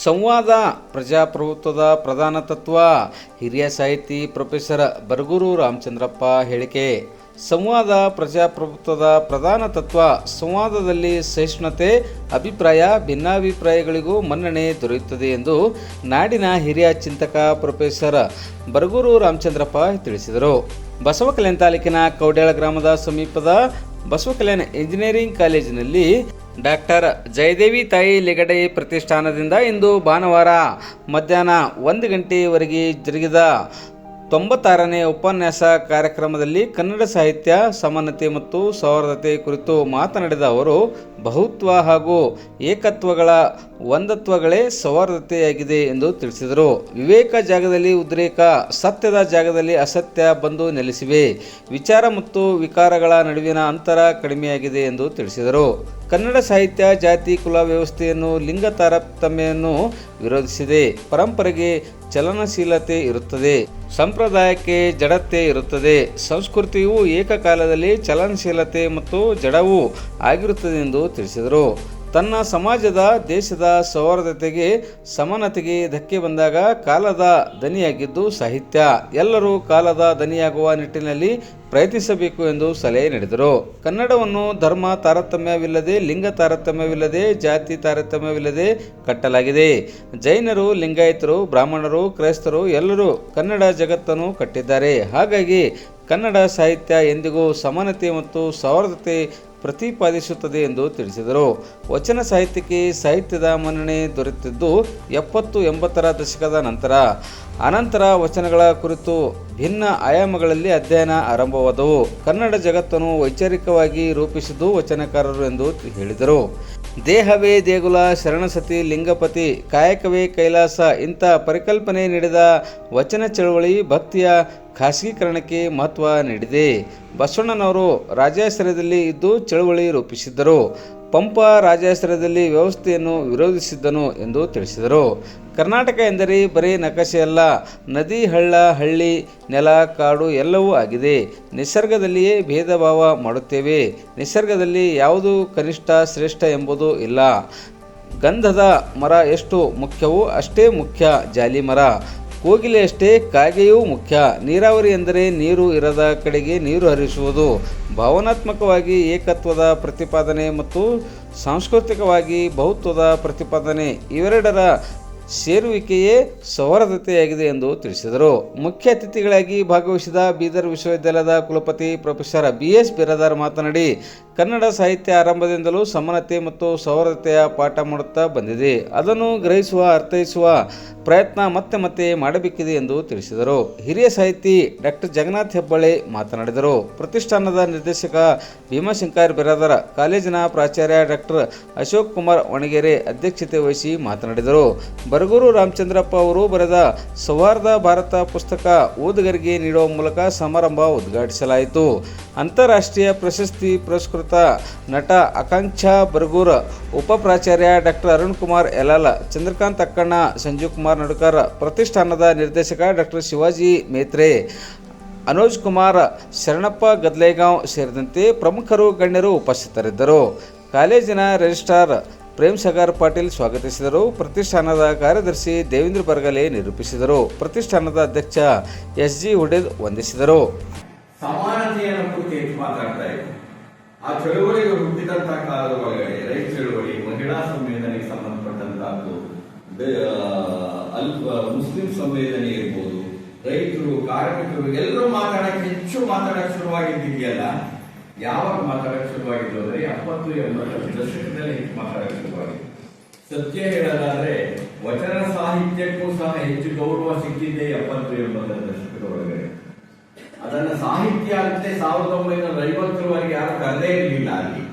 ಸಂವಾದ ಪ್ರಜಾಪ್ರಭುತ್ವದ ಪ್ರಧಾನ ತತ್ವ. ಹಿರಿಯ ಸಾಹಿತಿ ಪ್ರೊಫೆಸರ್ ಬರಗೂರು ರಾಮಚಂದ್ರಪ್ಪ ಹೇಳಿಕೆ. ಸಂವಾದ ಪ್ರಜಾಪ್ರಭುತ್ವದ ಪ್ರಧಾನ ತತ್ವ. ಸಂವಾದದಲ್ಲಿ ಸಹಿಷ್ಣುತೆ, ಅಭಿಪ್ರಾಯ ಭಿನ್ನಾಭಿಪ್ರಾಯಗಳಿಗೂ ಮನ್ನಣೆ ದೊರೆಯುತ್ತದೆ ಎಂದು ನಾಡಿನ ಹಿರಿಯ ಚಿಂತಕ ಪ್ರೊಫೆಸರ್ ಬರಗೂರು ರಾಮಚಂದ್ರಪ್ಪ ತಿಳಿಸಿದರು. ಬಸವಕಲ್ಯಾಣ ತಾಲೂಕಿನ ಕೌಡ್ಯಾಳ ಗ್ರಾಮದ ಸಮೀಪದ ಬಸವಕಲ್ಯಾಣ ಇಂಜಿನಿಯರಿಂಗ್ ಕಾಲೇಜಿನಲ್ಲಿ ಡಾಕ್ಟರ್ ಜಯದೇವಿ ತಾಯಿ ಲಿಗಡೆ ಪ್ರತಿಷ್ಠಾನದಿಂದ ಇಂದು ಭಾನುವಾರ ಮಧ್ಯಾಹ್ನ 1 ಗಂಟೆಯವರೆಗೆ ಜರುಗಿದ 96ನೇ ಉಪನ್ಯಾಸ ಕಾರ್ಯಕ್ರಮದಲ್ಲಿ ಕನ್ನಡ ಸಾಹಿತ್ಯ, ಸಮಾನತೆ ಮತ್ತು ಸೌಹಾರ್ದತೆ ಕುರಿತು ಮಾತನಾಡಿದ ಅವರು, ಬಹುತ್ವ ಹಾಗೂ ಏಕತ್ವಗಳ ಒಂದತ್ವಗಳೇ ಸೌಹಾರ್ದತೆಯಾಗಿದೆ ಎಂದು ತಿಳಿಸಿದರು. ವಿವೇಕ ಜಾಗದಲ್ಲಿ ಉದ್ರೇಕ, ಸತ್ಯದ ಜಾಗದಲ್ಲಿ ಅಸತ್ಯ ಬಂದು ನೆಲೆಸಿವೆ. ವಿಚಾರ ಮತ್ತು ವಿಕಾರಗಳ ನಡುವಿನ ಅಂತರ ಕಡಿಮೆಯಾಗಿದೆ ಎಂದು ತಿಳಿಸಿದರು. ಕನ್ನಡ ಸಾಹಿತ್ಯ ಜಾತಿ ಕುಲ ವ್ಯವಸ್ಥೆಯನ್ನು, ಲಿಂಗ ತಾರತಮ್ಯವನ್ನು ವಿರೋಧಿಸಿದೆ. ಪರಂಪರೆಗೆ ಚಲನಶೀಲತೆ ಇರುತ್ತದೆ, ಸಂಪ್ರದಾಯಕ್ಕೆ ಜಡತೆ ಇರುತ್ತದೆ. ಸಂಸ್ಕೃತಿಯು ಏಕಕಾಲದಲ್ಲಿ ಚಲನಶೀಲತೆ ಮತ್ತು ಜಡವೂ ಆಗಿರುತ್ತದೆ ಎಂದು ತಿಳಿಸಿದರು. ತನ್ನ ಸಮಾಜದ, ದೇಶದ ಸೌಹಾರ್ದತೆಗೆ, ಸಮಾನತೆಗೆ ಧಕ್ಕೆ ಬಂದಾಗ ಕಾಲದ ದನಿಯಾಗಿದ್ದು ಸಾಹಿತ್ಯ. ಎಲ್ಲರೂ ಕಾಲದ ದನಿಯಾಗುವ ನಿಟ್ಟಿನಲ್ಲಿ ಪ್ರಯತ್ನಿಸಬೇಕು ಎಂದು ಸಲಹೆ ನೀಡಿದರು. ಕನ್ನಡವನ್ನು ಧರ್ಮ ತಾರತಮ್ಯವಿಲ್ಲದೆ, ಲಿಂಗ ತಾರತಮ್ಯವಿಲ್ಲದೆ, ಜಾತಿ ತಾರತಮ್ಯವಿಲ್ಲದೆ ಕಟ್ಟಲಾಗಿದೆ. ಜೈನರು, ಲಿಂಗಾಯತರು, ಬ್ರಾಹ್ಮಣರು, ಕ್ರೈಸ್ತರು ಎಲ್ಲರೂ ಕನ್ನಡ ಜಗತ್ತನ್ನು ಕಟ್ಟಿದ್ದಾರೆ. ಹಾಗಾಗಿ ಕನ್ನಡ ಸಾಹಿತ್ಯ ಎಂದಿಗೂ ಸಮಾನತೆ ಮತ್ತು ಸೌಹಾರ್ದತೆ ಪ್ರತಿಪಾದಿಸುತ್ತದೆ ಎಂದು ತಿಳಿಸಿದರು. ವಚನ ಸಾಹಿತ್ಯಕ್ಕೆ ಸಾಹಿತ್ಯದ ಮನ್ನಣೆ ದೊರೆತಿದ್ದು 70-80ರ ದಶಕದ ನಂತರ. ಅನಂತರ ವಚನಗಳ ಕುರಿತು ಭಿನ್ನ ಆಯಾಮಗಳಲ್ಲಿ ಅಧ್ಯಯನ ಆರಂಭವಾದವು. ಕನ್ನಡ ಜಗತ್ತನ್ನು ವೈಚಾರಿಕವಾಗಿ ರೂಪಿಸಿದ್ದು ವಚನಕಾರರು ಎಂದು ಹೇಳಿದರು. ದೇಹವೇ ದೇಗುಲ, ಶರಣಸತಿ ಲಿಂಗಪತಿ, ಕಾಯಕವೇ ಕೈಲಾಸ ಇಂಥ ಪರಿಕಲ್ಪನೆ ನೀಡಿದ ವಚನ ಚಳವಳಿ ಭಕ್ತಿಯ ಖಾಸಗೀಕರಣಕ್ಕೆ ಮಹತ್ವ ನೀಡಿದೆ. ಬಸವಣ್ಣನವರು ರಾಜಾಶ್ರಯದಲ್ಲಿ ಇದ್ದು ಚಳವಳಿ ರೂಪಿಸಿದ್ದರು. ಪಂಪ ರಾಜಾಶ್ರಯದಲ್ಲಿ ವ್ಯವಸ್ಥೆಯನ್ನು ವಿರೋಧಿಸಿದ್ದನು ಎಂದು ತಿಳಿಸಿದರು. ಕರ್ನಾಟಕ ಎಂದರೆ ಬರೀ ನಕಾಶೆಯಲ್ಲ, ನದಿ, ಹಳ್ಳ, ಹಳ್ಳಿ, ನೆಲ, ಕಾಡು ಎಲ್ಲವೂ ಆಗಿದೆ. ನಿಸರ್ಗದಲ್ಲಿಯೇ ಭೇದ ಭಾವ ಮಾಡುತ್ತೇವೆ. ನಿಸರ್ಗದಲ್ಲಿ ಯಾವುದು ಕನಿಷ್ಠ ಶ್ರೇಷ್ಠ ಎಂಬುದು ಇಲ್ಲ. ಗಂಧದ ಮರ ಎಷ್ಟು ಮುಖ್ಯವೋ ಅಷ್ಟೇ ಮುಖ್ಯ ಜಾಲಿ ಮರ. ಕೋಗಿಲೆಯಷ್ಟೇ ಕಾಗೆಯೂ ಮುಖ್ಯ. ನೀರಾವರಿ ಎಂದರೆ ನೀರು ಇರದ ಕಡೆಗೆ ನೀರು ಹರಿಸುವುದು. ಭಾವನಾತ್ಮಕವಾಗಿ ಏಕತ್ವದ ಪ್ರತಿಪಾದನೆ ಮತ್ತು ಸಾಂಸ್ಕೃತಿಕವಾಗಿ ಬಹುತ್ವದ ಪ್ರತಿಪಾದನೆ ಇವೆರಡರ ಸೇರುವಿಕೆಯೇ ಸೌಹಾರ್ದತೆಯಾಗಿದೆ ಎಂದು ತಿಳಿಸಿದರು. ಮುಖ್ಯ ಅತಿಥಿಗಳಾಗಿ ಭಾಗವಹಿಸಿದ ಬೀದರ್ ವಿಶ್ವವಿದ್ಯಾಲಯದ ಕುಲಪತಿ ಪ್ರೊಫೆಸರ್ BS ಬಿರಾದಾರ್ ಮಾತನಾಡಿ, ಕನ್ನಡ ಸಾಹಿತ್ಯ ಆರಂಭದಿಂದಲೂ ಸಮಾನತೆ ಮತ್ತು ಸೌಹಾರ್ದತೆಯ ಪಾಠ ಮಾಡುತ್ತಾ ಬಂದಿದೆ. ಅದನ್ನು ಗ್ರಹಿಸುವ, ಅರ್ಥೈಸುವ ಪ್ರಯತ್ನ ಮತ್ತೆ ಮತ್ತೆ ಮಾಡಬೇಕಿದೆ ಎಂದು ತಿಳಿಸಿದರು. ಹಿರಿಯ ಸಾಹಿತಿ ಡಾಕ್ಟರ್ ಜಗನ್ನಾಥ್ ಹೆಬ್ಬಾಳೆ ಮಾತನಾಡಿದರು. ಪ್ರತಿಷ್ಠಾನದ ನಿರ್ದೇಶಕ ಭೀಮಾಶಂಕರ್ ಬಿರಾದಾರ, ಕಾಲೇಜಿನ ಪ್ರಾಚಾರ್ಯ ಡಾಕ್ಟರ್ ಅಶೋಕ್ ಕುಮಾರ್ ಒಣಗೆರೆ ಅಧ್ಯಕ್ಷತೆ ವಹಿಸಿ ಮಾತನಾಡಿದರು. ಬರಗೂರು ರಾಮಚಂದ್ರಪ್ಪ ಅವರು ಬರೆದ ಸೌಹಾರ್ದ ಭಾರತ ಪುಸ್ತಕ ಓದುಗರಿಗೆ ನೀಡುವ ಮೂಲಕ ಸಮಾರಂಭ ಉದ್ಘಾಟಿಸಲಾಯಿತು. ಅಂತಾರಾಷ್ಟ್ರೀಯ ಪ್ರಶಸ್ತಿ ಪುರಸ್ಕೃತ ನಟ ಆಕಾಂಕ್ಷಾ ಬರಗೂರು, ಉಪ ಪ್ರಾಚಾರ್ಯ ಡಾಕ್ಟರ್ ಅರುಣ್ ಕುಮಾರ್ ಯಲಾಲ, ಚಂದ್ರಕಾಂತ್ ಅಕ್ಕಣ್ಣ, ಸಂಜೀವ್ ಕುಮಾರ್ ನಡುಕರ್, ಪ್ರತಿಷ್ಠಾನದ ನಿರ್ದೇಶಕ ಡಾಕ್ಟರ್ ಶಿವಾಜಿ ಮೇತ್ರೆ, ಅನೋಜ್ ಕುಮಾರ್, ಶರಣಪ್ಪ ಗದ್ಲೇಗಾಂವ್ ಸೇರಿದಂತೆ ಪ್ರಮುಖರು ಗಣ್ಯರು ಉಪಸ್ಥಿತರಿದ್ದರು. ಕಾಲೇಜಿನ ರಿಜಿಸ್ಟ್ರಾರ್ ಪ್ರೇಮ್ಸಾಗರ್ ಪಾಟೀಲ್ ಸ್ವಾಗತಿಸಿದರು. ಪ್ರತಿಷ್ಠಾನದ ಕಾರ್ಯದರ್ಶಿ ದೇವೇಂದ್ರ ಬರಗಲೆ ನಿರೂಪಿಸಿದರು. ಪ್ರತಿಷ್ಠಾನದ ಅಧ್ಯಕ್ಷ SG ಹುಡೇದ್ ವಂದಿಸಿದರು. ಸಮಾನತೆಯನ್ನು ಕುರಿತು ಹೆಚ್ಚು ಮಾತಾಡ್ತಾ ಇದ್ರು. ಆ ಚಳುವಳಿಗೆ ಹುಟ್ಟಿದಂತಹ ಕಾಲದ ಒಳಗಡೆ ರೈತ ಚಳುವಳಿ, ಮಹಿಳಾ ಸಂವೇದನೆಗೆ ಸಂಬಂಧಪಟ್ಟಂತಹದ್ದು, ಮುಸ್ಲಿಂ ಸಂವೇದನೆ ಇರ್ಬೋದು, ರೈತರು, ಕಾರ್ಮಿಕರು ಎಲ್ಲರೂ ಹೆಚ್ಚು ಮಾತಾಡಕ್ಕೆ ಶುರುವಾಗಿದ್ದಿದೆಯಲ್ಲ. ಯಾವಾಗ ಮಾತಾಡಕ್ಕೆ ಶುರುವಾಗಿದ್ದು ಅಂದ್ರೆ 70-80ರ ದಶಕದಲ್ಲಿ ಹೆಚ್ಚು ಮಾತಾಡಕ್ಕೆ ಶುರುವಾಗಿದೆ. ಸತ್ಯ ಹೇಳೋದಾದ್ರೆ ವಚನ ಸಾಹಿತ್ಯಕ್ಕೂ ಸಹ ಹೆಚ್ಚು ಗೌರವ ಸಿಕ್ಕಿದ್ದೆ 70-80ರ ದಶಕದ ಒಳಗಡೆ. ಅದನ್ನ ಸಾಹಿತ್ಯ ಅಂತೆ 1950ರವರೆಗೆ ಯಾರು ಕರೆದೇ ಇರಲಿಲ್ಲ ಅಲ್ಲಿ.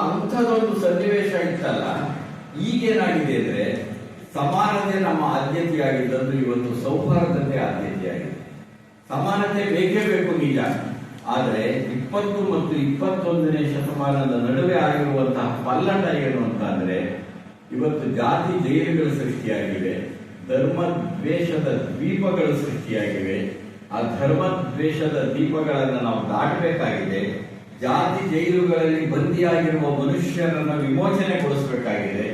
ಅಂಥದೊಂದು ಸನ್ನಿವೇಶ ಇತ್ತಲ್ಲ. ಈಗೇನಾಗಿದೆ ಅಂದ್ರೆ ಸಮಾನತೆ ನಮ್ಮ ಆದ್ಯತೆಯಾಗಿದ್ದು ಇವತ್ತು ಸೌಹಾರ್ದತೆ ಆದ್ಯತೆಯಾಗಿದೆ. ಸಮಾನತೆ ಬೇಕೇ ಬೇಕು ನಿಜ, ಆದರೆ 20 ಮತ್ತು 21ನೇ ಶತಮಾನದ ನಡುವೆ ಆಗಿರುವಂತಹ ಪಲ್ಲಟ ಏನು ಅಂತಂದ್ರೆ, ಇವತ್ತು ಜಾತಿ ಜೈಲುಗಳು ಸೃಷ್ಟಿಯಾಗಿವೆ, ಧರ್ಮ ದ್ವೇಷದ ದ್ವೀಪಗಳು ಸೃಷ್ಟಿಯಾಗಿವೆ. ಆ ಧರ್ಮ ದ್ವೇಷದ ದೀಪಗಳನ್ನು ನಾವು ದಾಟಬೇಕಾಗಿದೆ. ಜಾತಿ ಜೈಲುಗಳಲ್ಲಿ ಬಂದಿಯಾಗಿರುವ ಮನುಷ್ಯರನ್ನು ವಿಮೋಚನೆಗೊಳಿಸಬೇಕಾಗಿದೆ.